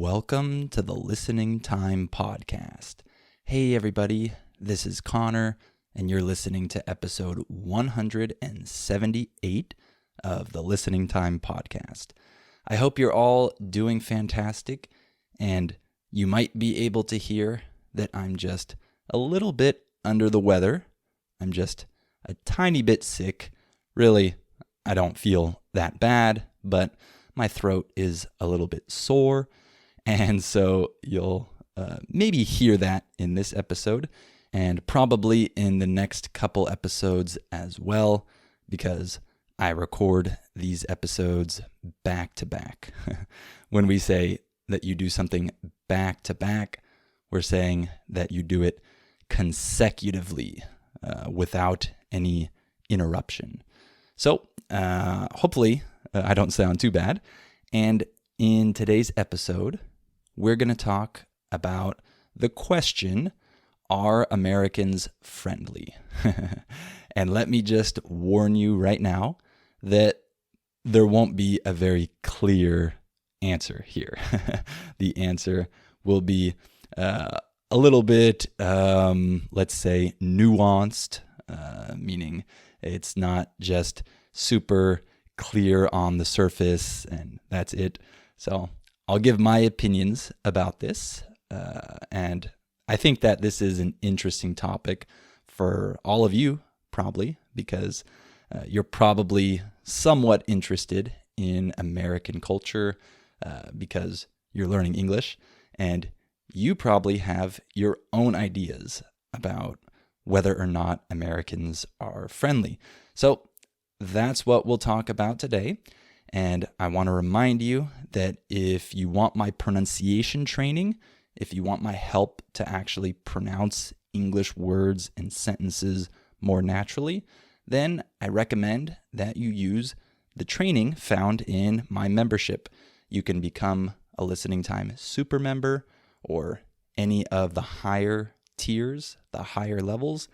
Welcome to the Listening Time Podcast. Hey everybody, this is Connor, and you're listening to episode 178 of the Listening Time Podcast. I hope you're all doing fantastic, and you might be able to hear that I'm just a little bit under the weather. I'm just a tiny bit sick. Really, I don't feel that bad, but my throat is a little bit sore, and so you'll maybe hear that in this episode, and probably in the next couple episodes as well, because I record these episodes back to back. When we say that you do something back to back, we're saying that you do it consecutively without any interruption. So hopefully I don't sound too bad. And in today's episode, we're going to talk about the question, are Americans friendly? And let me just warn you right now that there won't be a very clear answer here. The answer will be a little bit, let's say, nuanced, meaning it's not just super clear on the surface and that's it. So I'll give my opinions about this, and I think that this is an interesting topic for all of you, probably, because you're probably somewhat interested in American culture because you're learning English, and you probably have your own ideas about whether or not Americans are friendly. So that's what we'll talk about today. And I want to remind you that if you want my pronunciation training, if you want my help to actually pronounce English words and sentences more naturally, then I recommend that you use the training found in my membership. You can become a Listening Time super member or any of the higher tiers, the higher levels,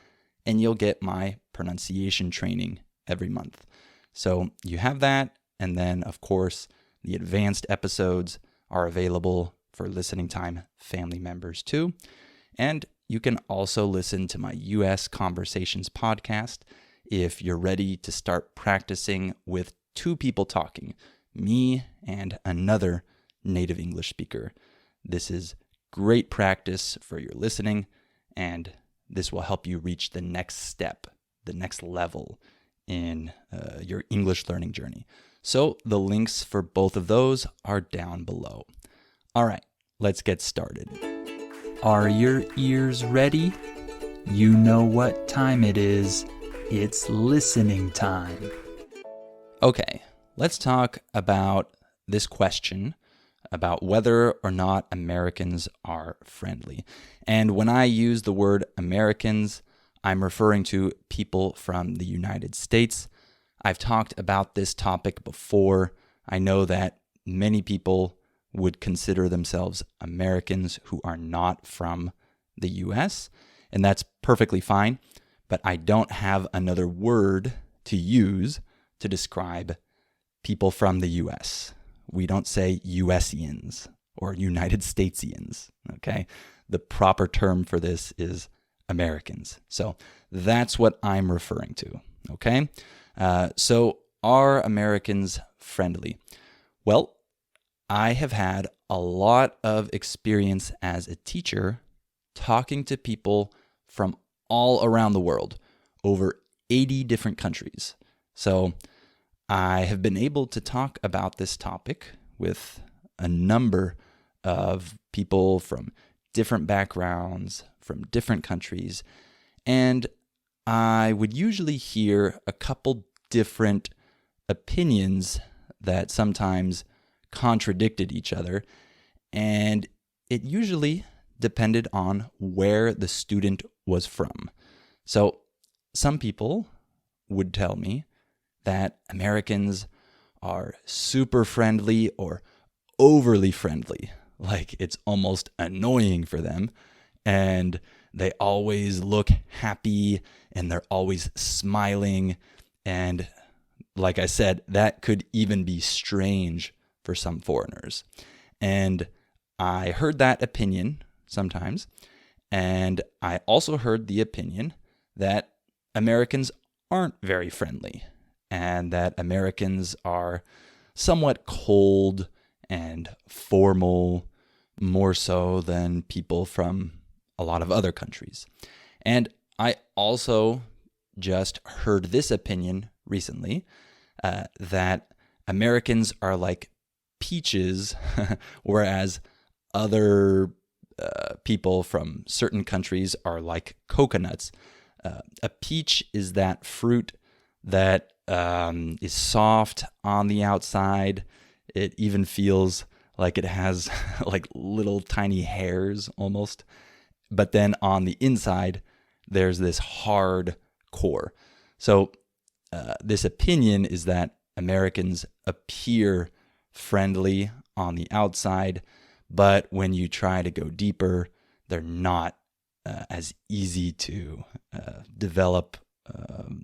and you'll get my pronunciation training every month. So you have that, and then of course the advanced episodes are available for Listening Time family members too. And you can also listen to my US Conversations podcast if you're ready to start practicing with two people talking, me and another native English speaker. This is great practice for your listening, and this will help you reach the next step, the next level in your English learning journey. So the links for both of those are down below. All right, let's get started. Are your ears ready? You know what time it is. It's listening time. Okay, let's talk about this question about whether or not Americans are friendly. And when I use the word Americans, I'm referring to people from the United States. I've talked about this topic before. I know that many people would consider themselves Americans who are not from the US, and that's perfectly fine, but I don't have another word to use to describe people from the US. We don't say USians or United Statesians, okay? The proper term for this is Americans. So that's what I'm referring to, okay? So are Americans friendly? Well, I have had a lot of experience as a teacher talking to people from all around the world, over 80 different countries. So I have been able to talk about this topic with a number of people from different backgrounds, from different countries, and I would usually hear a couple different opinions that sometimes contradicted each other, and it usually depended on where the student was from. So some people would tell me that Americans are super friendly or overly friendly, like it's almost annoying for them, and they always look happy and they're always smiling, and like I said, that could even be strange for some foreigners. And I heard that opinion sometimes, and I also heard the opinion that Americans aren't very friendly and that Americans are somewhat cold and formal, more so than people from a lot of other countries. And I also just heard this opinion recently, that Americans are like peaches, whereas other people from certain countries are like coconuts. A peach is that fruit that is soft on the outside. It even feels like it has like little tiny hairs almost. But then on the inside, there's this hard core. So this opinion is that Americans appear friendly on the outside, but when you try to go deeper, they're not as easy to develop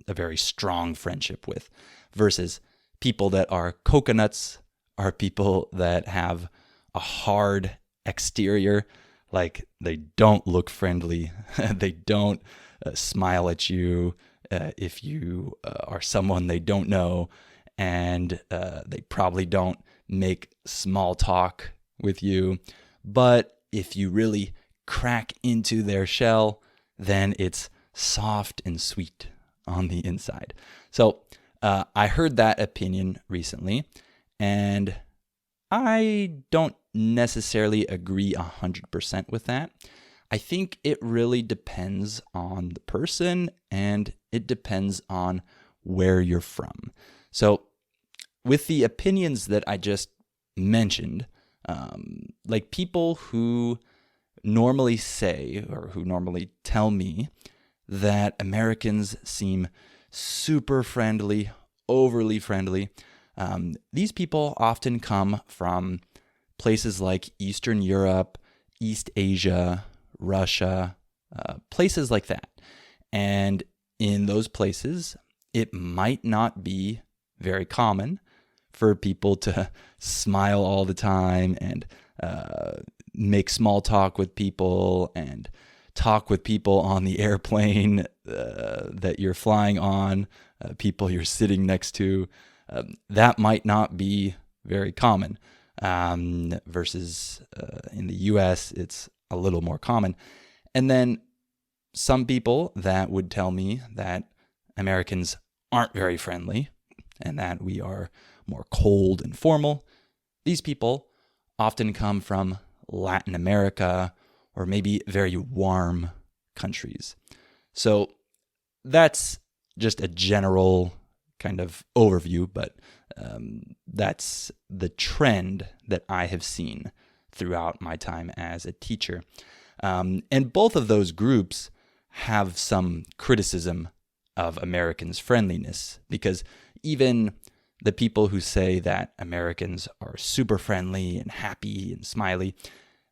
a very strong friendship with, versus people that are coconuts are people that have a hard exterior, like they don't look friendly, they don't smile at you if you are someone they don't know, and they probably don't make small talk with you. But if you really crack into their shell, then it's soft and sweet on the inside. So I heard that opinion recently, and I don't necessarily agree 100% with that. I think it really depends on the person, and it depends on where you're from. So with the opinions that I just mentioned, like people who normally say or who normally tell me that Americans seem super friendly, overly friendly, these people often come from places like Eastern Europe, East Asia, Russia, places like that. And in those places, it might not be very common for people to smile all the time and make small talk with people and talk with people on the airplane that you're flying on, people you're sitting next to. That might not be very common, versus in the US, it's a little more common. And then some people that would tell me that Americans aren't very friendly and that we are more cold and formal. These people often come from Latin America or maybe very warm countries. So that's just a general kind of overview, but that's the trend that I have seen throughout my time as a teacher. And both of those groups have some criticism of Americans' friendliness, because even the people who say that Americans are super friendly and happy and smiley,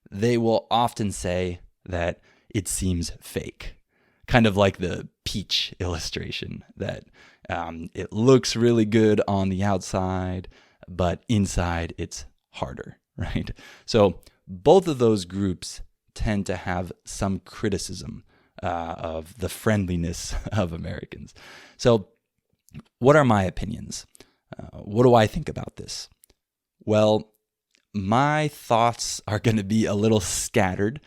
they will often say that it seems fake. Kind of like the peach illustration, that it looks really good on the outside, but inside it's harder, right? So both of those groups tend to have some criticism of the friendliness of Americans. So what are my opinions? What do I think about this? Well, my thoughts are going to be a little scattered.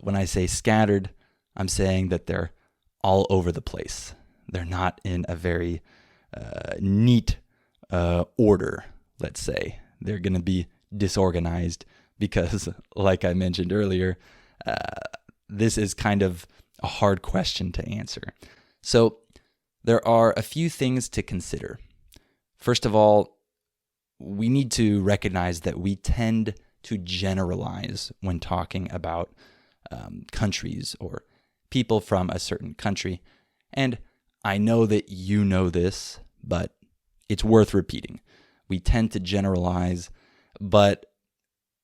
When I say scattered, I'm saying that they're all over the place. They're not in a very neat order, let's say. They're going to be disorganized because, like I mentioned earlier, this is kind of a hard question to answer. So there are a few things to consider. First of all, we need to recognize that we tend to generalize when talking about countries or people from a certain country. And I know that you know this, but it's worth repeating. We tend to generalize, but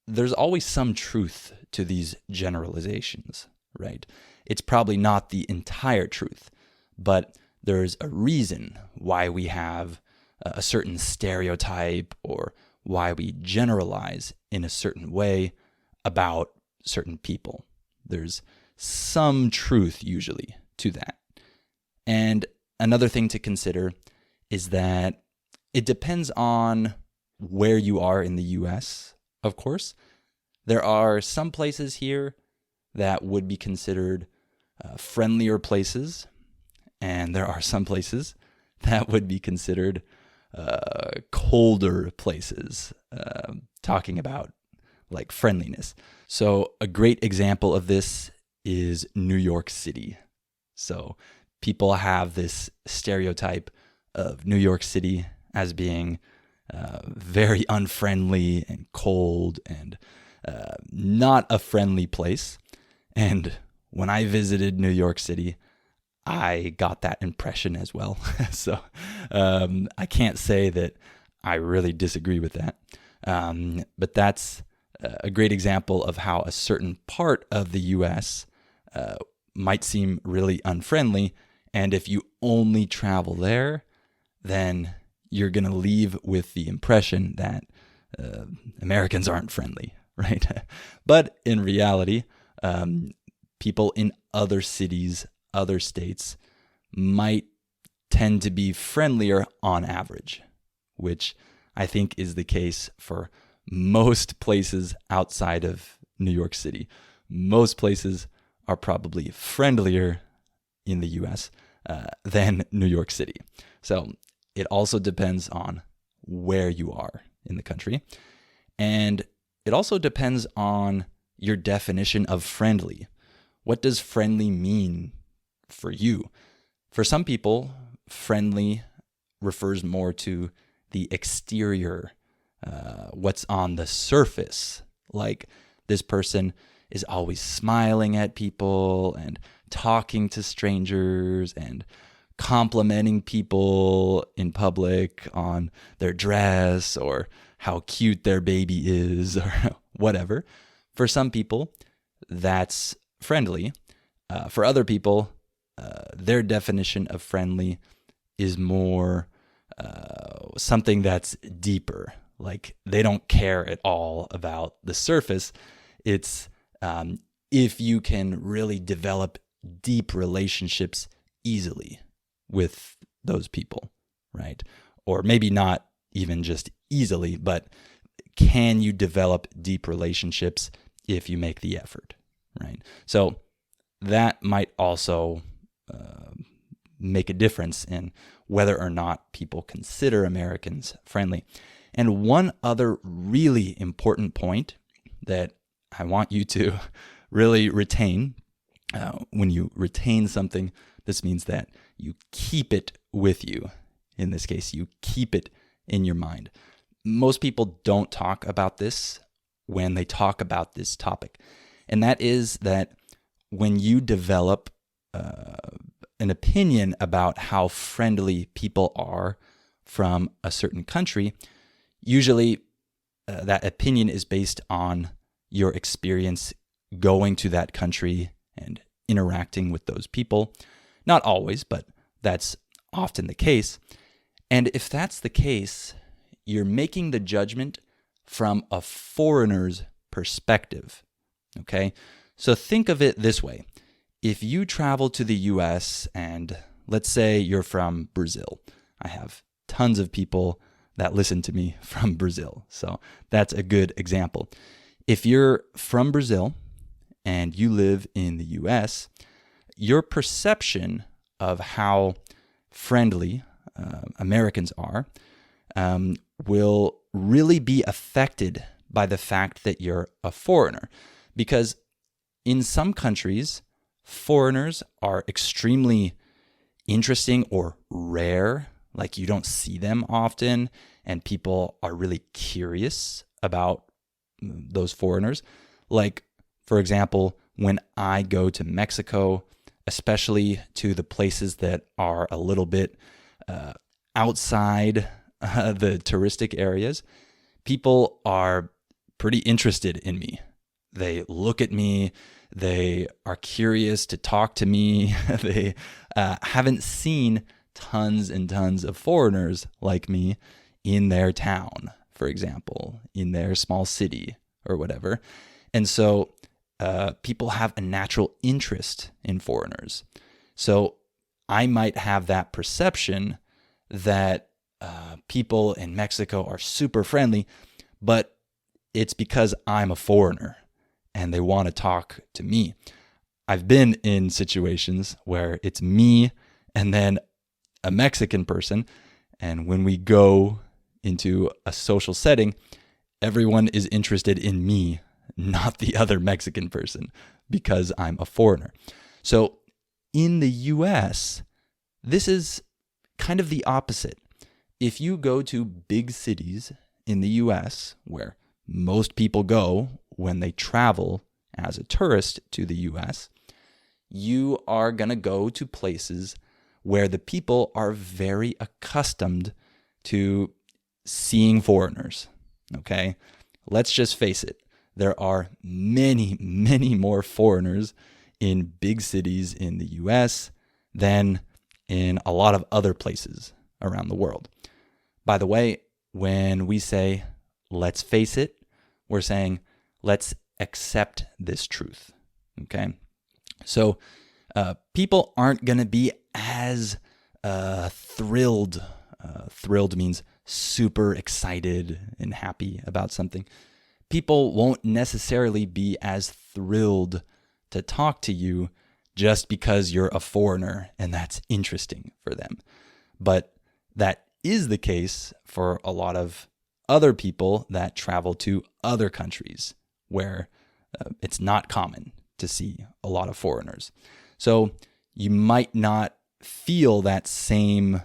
there's always some truth to these generalizations, right? It's probably not the entire truth, but there's a reason why we have a certain stereotype or why we generalize in a certain way about certain people. There's some truth usually to that. And another thing to consider is that it depends on where you are in the US, of course. There are some places here that would be considered friendlier places, and there are some places that would be considered colder places, talking about like friendliness. So a great example of this is New York City. So people have this stereotype of New York City as being very unfriendly and cold and not a friendly place. And when I visited New York City, I got that impression as well. So I can't say that I really disagree with that. But that's a great example of how a certain part of the US might seem really unfriendly. And if you only travel there, then you're going to leave with the impression that Americans aren't friendly, right? But in reality, people in other cities, other states might tend to be friendlier on average, which I think is the case for most places outside of New York City. Most places are probably friendlier in the US than New York City. So it also depends on where you are in the country. And it also depends on your definition of friendly. What does friendly mean for you? For some people, friendly refers more to the exterior, what's on the surface. Like this person is always smiling at people and talking to strangers and complimenting people in public on their dress or how cute their baby is or whatever. For some people, that's friendly. For other people, their definition of friendly is more something that's deeper. Like they don't care at all about the surface. It's if you can really develop deep relationships easily with those people, right? Or maybe not even just easily, but can you develop deep relationships if you make the effort, right? So that might also make a difference in whether or not people consider Americans friendly. And one other really important point that I want you to really retain, when you retain something, this means that you keep it with you. In this case, you keep it in your mind. Most people don't talk about this when they talk about this topic. And that is that when you develop an opinion about how friendly people are from a certain country, usually that opinion is based on your experience going to that country and interacting with those people. Not always, but that's often the case. And if that's the case, you're making the judgment from a foreigner's perspective. Okay? So think of it this way. If you travel to the US and let's say you're from Brazil, I have tons of people that listen to me from Brazil. So that's a good example. If you're from Brazil and you live in the US, your perception of how friendly Americans are will really be affected by the fact that you're a foreigner. Because in some countries, foreigners are extremely interesting or rare. Like you don't see them often, and people are really curious about those foreigners. Like, for example, when I go to Mexico, especially to the places that are a little bit outside the touristic areas, people are pretty interested in me. They look at me. They are curious to talk to me. They haven't seen tons and tons of foreigners like me in their town, for example, in their small city or whatever. And so people have a natural interest in foreigners. So I might have that perception that people in Mexico are super friendly, but it's because I'm a foreigner and they want to talk to me. I've been in situations where it's me and then a Mexican person, and when we go into a social setting, everyone is interested in me, not the other Mexican person, because I'm a foreigner. So in the US, this is kind of the opposite. If you go to big cities in the US, where most people go when they travel as a tourist to the US, you are going to go to places where the people are very accustomed to seeing foreigners, okay? Let's just face it. There are many, many more foreigners in big cities in the US than in a lot of other places around the world. By the way, when we say, let's face it, we're saying, let's accept this truth, okay? So people aren't going to be as thrilled. Thrilled means super excited and happy about something. People won't necessarily be as thrilled to talk to you just because you're a foreigner and that's interesting for them. But that is the case for a lot of other people that travel to other countries where it's not common to see a lot of foreigners. So you might not feel that same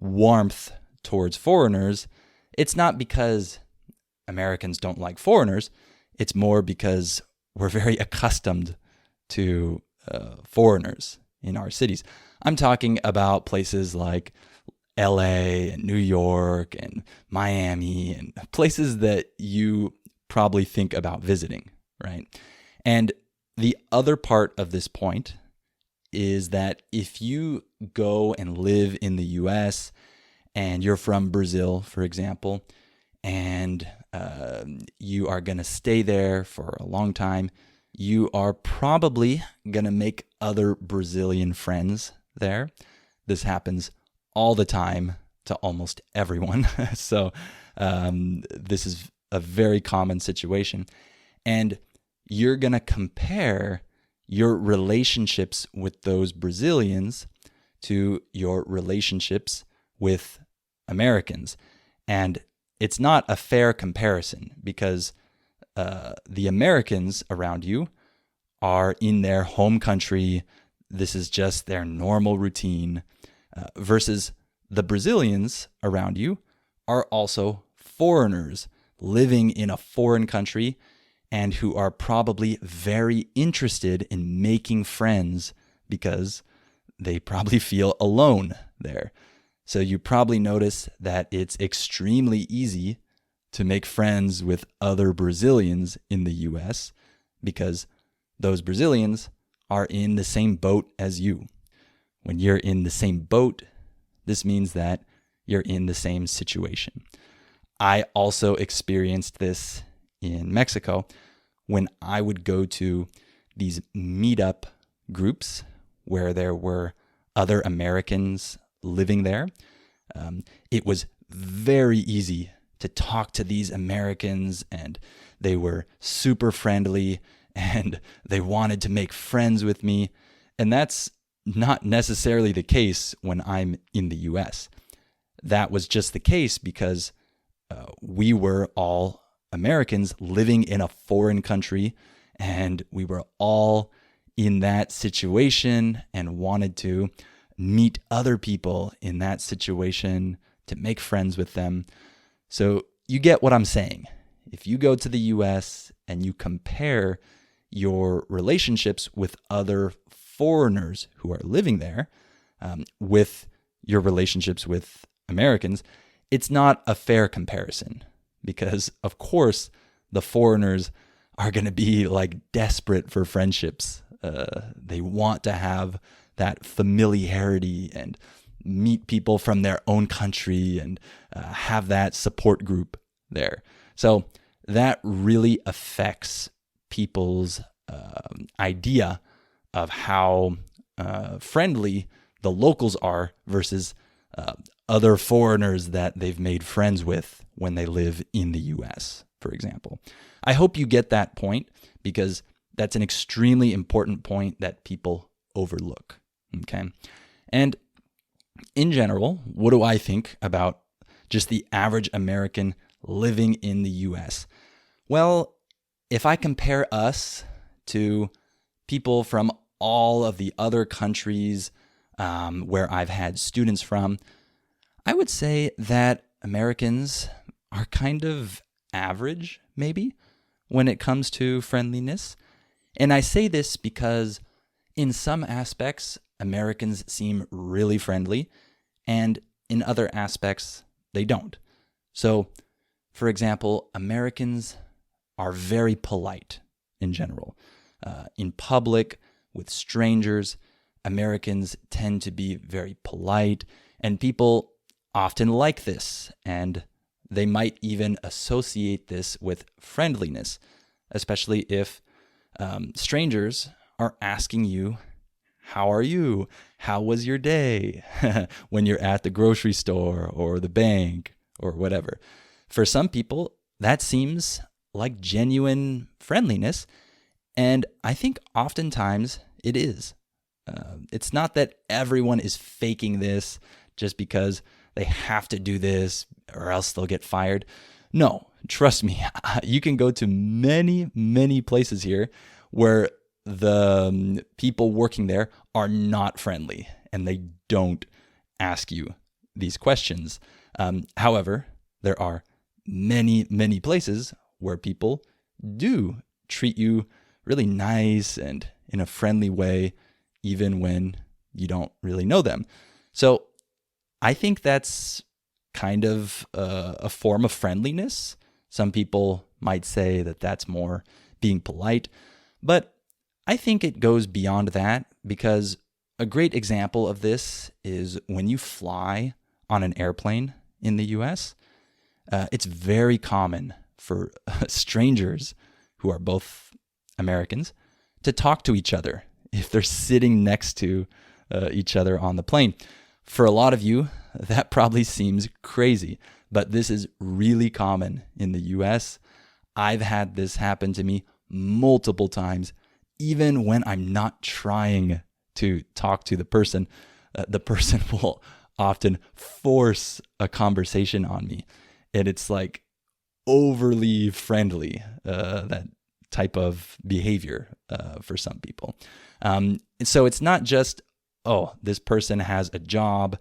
warmth towards foreigners. It's not because Americans don't like foreigners. It's more because we're very accustomed to foreigners in our cities. I'm talking about places like LA and New York and Miami and places that you probably think about visiting, right? And the other part of this point is that if you go and live in the US and you're from Brazil, for example, and you are going to stay there for a long time, you are probably going to make other Brazilian friends there. This happens all the time to almost everyone. So this is a very common situation. And you're going to compare your relationships with those Brazilians to your relationships with Americans. And it's not a fair comparison because the Americans around you are in their home country. This is just their normal routine versus the Brazilians around you are also foreigners living in a foreign country and who are probably very interested in making friends because they probably feel alone there. So you probably notice that it's extremely easy to make friends with other Brazilians in the US because those Brazilians are in the same boat as you. When you're in the same boat, this means that you're in the same situation. I also experienced this in Mexico when I would go to these meetup groups where there were other Americans living there. It was very easy to talk to these Americans, and they were super friendly and they wanted to make friends with me. And that's not necessarily the case when I'm in the US. That was just the case because we were all Americans living in a foreign country, and we were all in that situation and wanted to meet other people in that situation to make friends with them. So you get what I'm saying. If you go to the US and you compare your relationships with other foreigners who are living there with your relationships with Americans, it's not a fair comparison because, of course, the foreigners are going to be like desperate for friendships. They want to have that familiarity and meet people from their own country and have that support group there. So that really affects people's idea of how friendly the locals are versus other foreigners that they've made friends with when they live in the US, for example. I hope you get that point because that's an extremely important point that people overlook. Okay. And in general, what do I think about just the average American living in the US? Well, if I compare us to people from all of the other countries where I've had students from, I would say that Americans are kind of average, maybe, when it comes to friendliness. And I say this because in some aspects, Americans seem really friendly, and in other aspects, they don't. So, for example, Americans are very polite in general. In public, with strangers, Americans tend to be very polite, and people often like this, and they might even associate this with friendliness, especially if strangers are asking you, "How are you? How was your day?" when you're at the grocery store or the bank or whatever. For some people, that seems like genuine friendliness, and I think oftentimes it is. It's not that everyone is faking this just because they have to do this or else they'll get fired. No, trust me, you can go to many, many places here where the people working there are not friendly and they don't ask you these questions. However, there are many, many places where people do treat you really nice and in a friendly way, even when you don't really know them. So I think that's kind of a form of friendliness. Some people might say that that's more being polite, but I think it goes beyond that because a great example of this is when you fly on an airplane in the US, it's very common for strangers who are both Americans to talk to each other if they're sitting next to each other on the plane. For a lot of you, that probably seems crazy, but this is really common in the US. I've had this happen to me multiple times, even when I'm not trying to talk to the person will often force a conversation on me. And it's like overly friendly, that type of behavior for some people. So it's not just, oh, this person has a job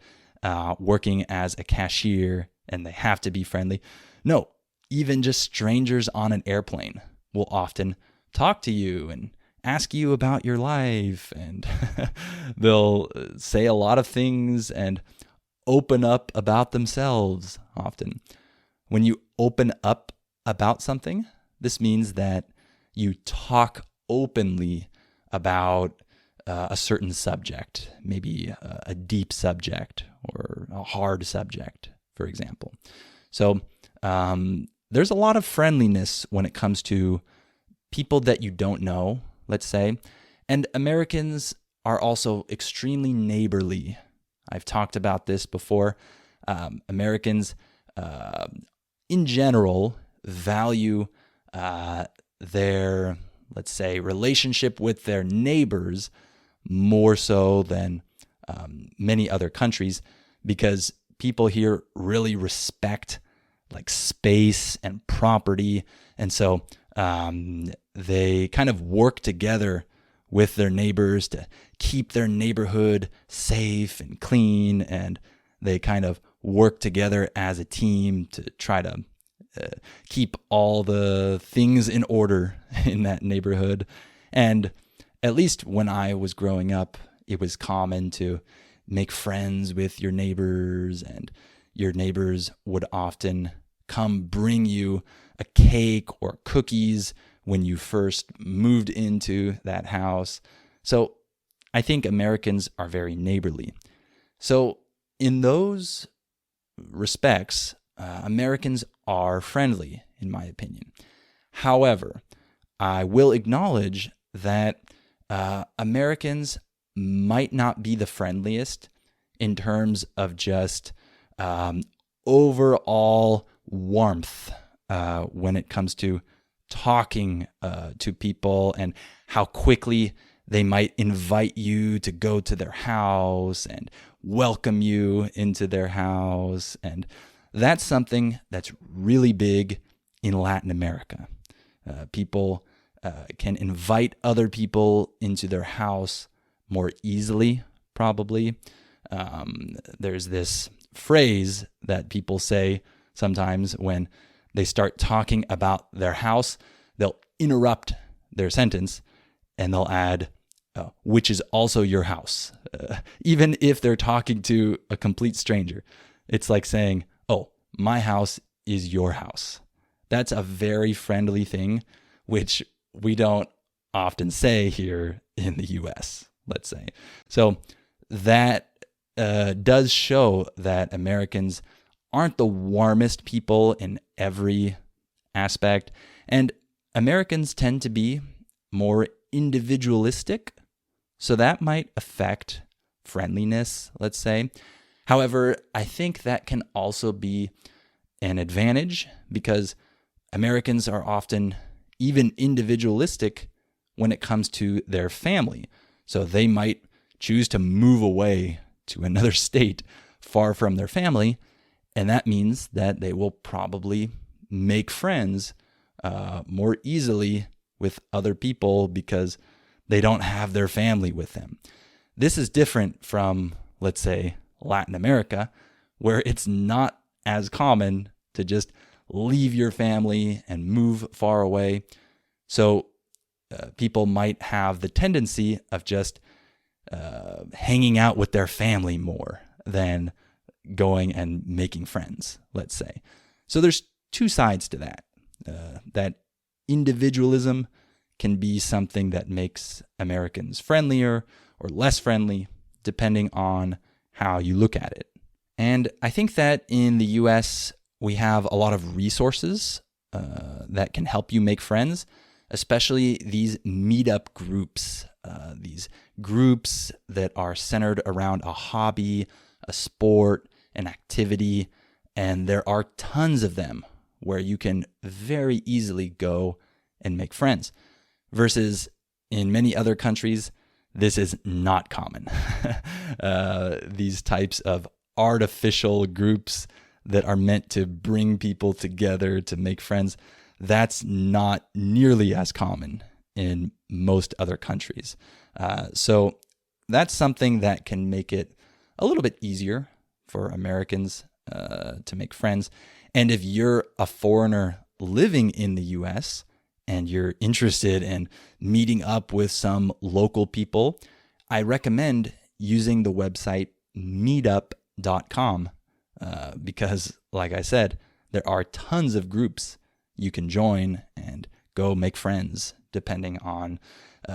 working as a cashier and they have to be friendly. No, even just strangers on an airplane will often talk to you and ask you about your life, and they'll say a lot of things and open up about themselves often. When you open up about something, this means that you talk openly about a certain subject, maybe a deep subject or a hard subject, for example. So there's a lot of friendliness when it comes to people that you don't know, let's say. And Americans are also extremely neighborly. I've talked about this before. Americans, in general, value their, let's say, relationship with their neighbors more so than many other countries, because people here really respect like space and property. And so they kind of work together with their neighbors to keep their neighborhood safe and clean. And they kind of work together as a team to try to keep all the things in order in that neighborhood. And at least when I was growing up, it was common to make friends with your neighbors, and your neighbors would often come bring you a cake or cookies when you first moved into that house. So I think Americans are very neighborly. So in those respects, Americans are friendly, in my opinion. However, I will acknowledge that Americans might not be the friendliest in terms of just overall warmth when it comes to talking to people and how quickly they might invite you to go to their house and welcome you into their house. And that's something that's really big in Latin America. People can invite other people into their house more easily, probably. There's this phrase that people say sometimes when they start talking about their house. They'll interrupt their sentence and they'll add, which is also your house. Even if they're talking to a complete stranger, it's like saying, oh, my house is your house. That's a very friendly thing, which we don't often say here in the US, let's say. So that does show that Americans aren't the warmest people in every aspect. And Americans tend to be more individualistic. So that might affect friendliness, let's say. However, I think that can also be an advantage because Americans are often even individualistic when it comes to their family. So they might choose to move away to another state far from their family, and that means that they will probably make friends more easily with other people because they don't have their family with them. This is different from, let's say, Latin America, where it's not as common to just leave your family and move far away. So people might have the tendency of just hanging out with their family more than going and making friends, let's say. So there's two sides to that. That individualism can be something that makes Americans friendlier or less friendly, depending on how you look at it. And I think that in the US, we have a lot of resources that can help you make friends, especially these meetup groups, these groups that are centered around a hobby, a sport, an activity, and there are tons of them where you can very easily go and make friends. Versus in many other countries, this is not common. These types of artificial groups that are meant to bring people together to make friends, that's not nearly as common in most other countries. So that's something that can make it a little bit easier for Americans to make friends. And if you're a foreigner living in the US and you're interested in meeting up with some local people, I recommend using the website meetup.com because, like I said, there are tons of groups you can join and go make friends depending on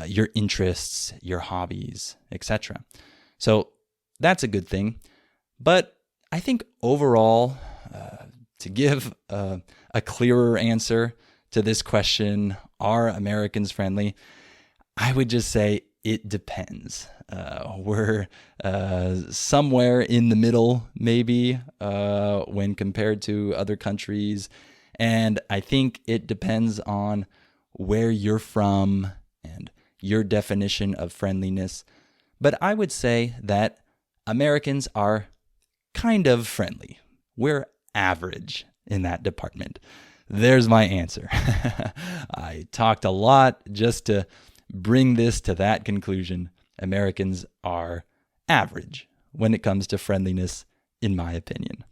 your interests, your hobbies, etc. So that's a good thing. But I think overall, to give a clearer answer to this question, are Americans friendly? I would just say it depends. We're somewhere in the middle, maybe, when compared to other countries. And I think it depends on where you're from and your definition of friendliness. But I would say that Americans are kind of friendly. We're average in that department. There's my answer. I talked a lot just to bring this to that conclusion. Americans are average when it comes to friendliness, in my opinion.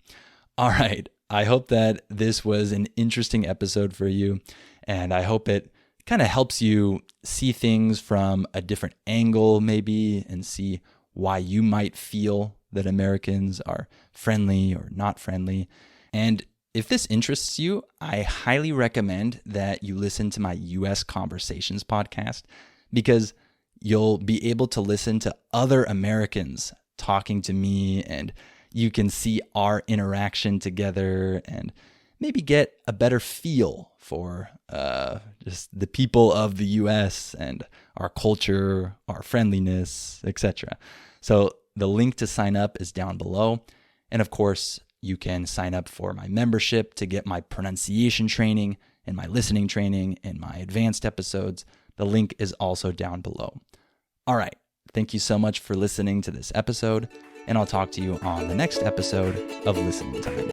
All right. I hope that this was an interesting episode for you, and I hope it kind of helps you see things from a different angle, maybe, and see why you might feel that Americans are friendly or not friendly. And if this interests you, I highly recommend that you listen to my US Conversations podcast, because you'll be able to listen to other Americans talking to me, and you can see our interaction together, and maybe get a better feel for just the people of the US and our culture, our friendliness, etc. So the link to sign up is down below. And of course, you can sign up for my membership to get my pronunciation training and my listening training and my advanced episodes. The link is also down below. All right. Thank you so much for listening to this episode, and I'll talk to you on the next episode of Listening Time.